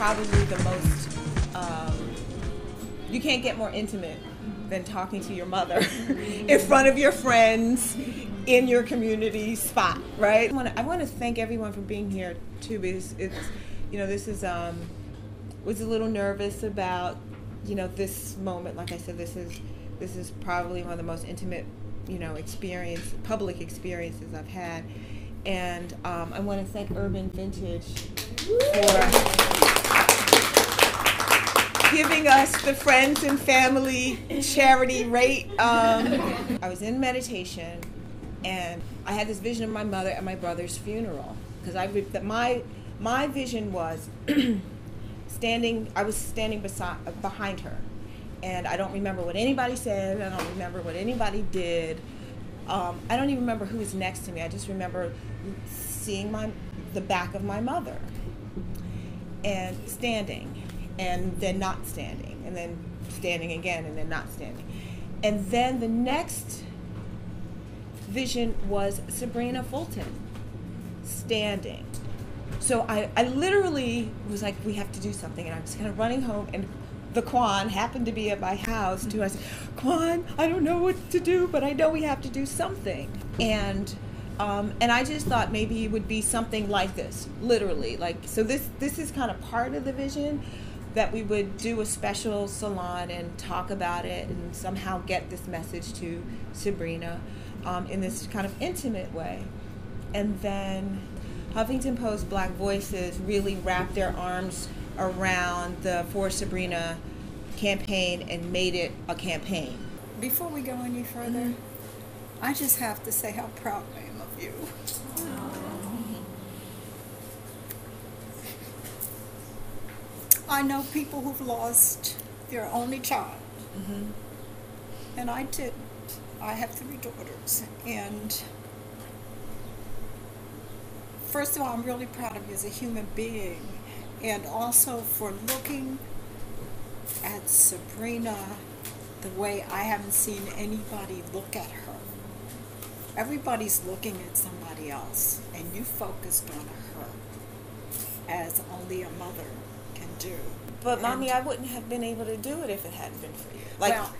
probably the most, you can't get more intimate than talking to your mother in front of your friends in your community spot, right? I want to thank everyone for being here too, because it's, this is, was a little nervous about, this moment. Like I said, this is probably one of the most intimate, public experiences I've had. And I want to thank Urban Vintage for giving us the friends and family charity rate. I was in meditation, and I had this vision of my mother at my brother's funeral, because my vision was I was standing behind her, and I don't remember what anybody said. I don't remember what anybody did. I don't even remember who was next to me. I just remember seeing the back of my mother, and standing, and then not standing, and then standing again, and then not standing. And then the next vision was Sabrina Fulton standing. So I literally was like, we have to do something. And I was kind of running home, and the Kwan happened to be at my house too. I said, Kwan, I don't know what to do, but I know we have to do something. And I just thought maybe it would be something like this, literally. So this is kind of part of the vision, that we would do a special salon and talk about it and somehow get this message to Sabrina in this kind of intimate way. And then Huffington Post Black Voices really wrapped their arms around the For Sabrina campaign and made it a campaign. Before we go any further, I just have to say how proud I am of you. I know people who've lost their only child, and I didn't. I have 3 daughters, and first of all, I'm really proud of you as a human being, and also for looking at Sabrina the way I haven't seen anybody look at her. Everybody's looking at somebody else, and you focused on her as only a mother can do. But Mommy, I wouldn't have been able to do it if it hadn't been for you.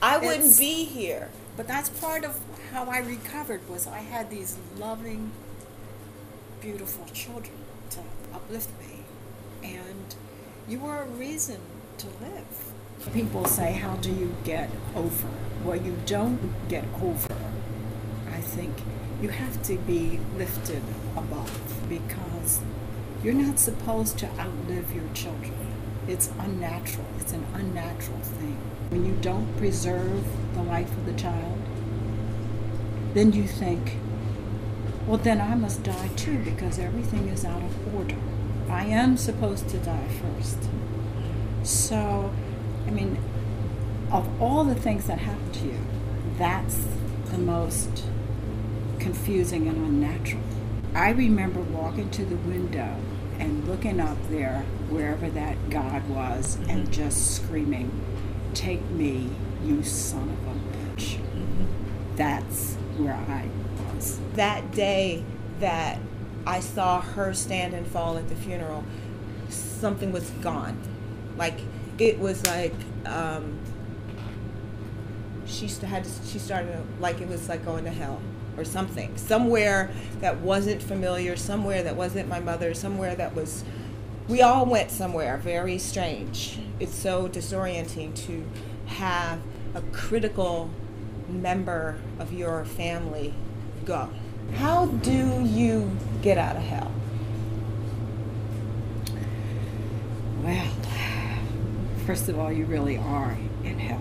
I wouldn't be here. But that's part of how I recovered, was I had these loving, beautiful children to uplift me, and you were a reason to live. People say, how do you get over? Well, you don't get over. I think you have to be lifted above, because you're not supposed to outlive your children. It's unnatural. It's an unnatural thing. When you don't preserve the life of the child, then you think, well, then I must die too, because everything is out of order. I am supposed to die first. So, I mean, of all the things that happen to you, that's the most confusing and unnatural. I remember walking to the window and looking up there, wherever that God was, and just screaming, "Take me, you son of a bitch." That's where I was. That day that I saw her stand and fall at the funeral, something was gone. It was like she started, like it was like going to hell or something. Somewhere that wasn't familiar, somewhere that wasn't my mother, somewhere that was, we all went somewhere very strange. It's so disorienting to have a critical member of your family go. How do you get out of hell? Well, first of all, you really are in hell.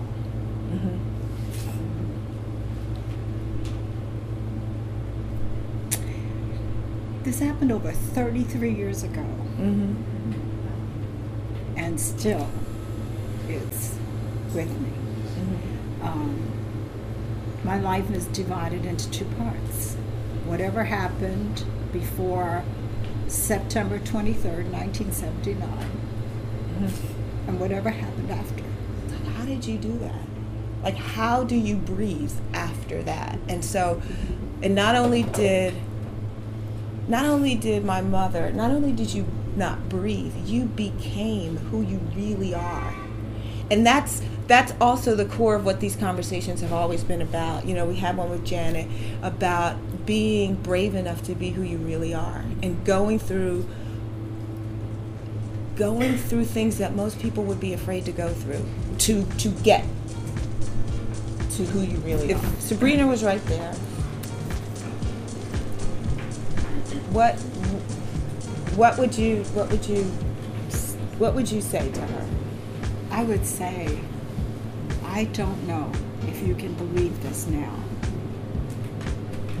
This happened over 33 years ago. And still, it's with me. My life is divided into 2 parts. Whatever happened before September 23rd, 1979, and whatever happened after. How did you do that? How do you breathe after that? And so, and not only did my mother, not only did you not breathe. You became who you really are. And that's also the core of what these conversations have always been about. You know, we had one with Janet about being brave enough to be who you really are, and going through things that most people would be afraid to go through to get to who you really are. If Sabrina was right there, what would you say to her? I would say, I don't know if you can believe this now,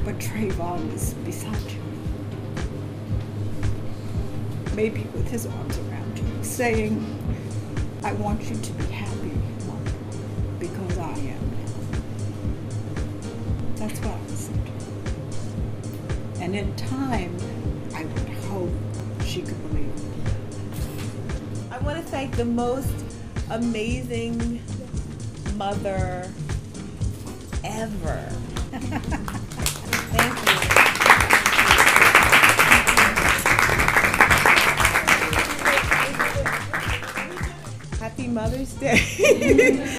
but Trayvon is beside you. Maybe with his arms around you, saying, I want you to be happy, Mom, because I am. That's what I would say to her. And in time, I would hope she could believe it. I want to thank the most amazing mother ever. Thank you. Happy Mother's Day.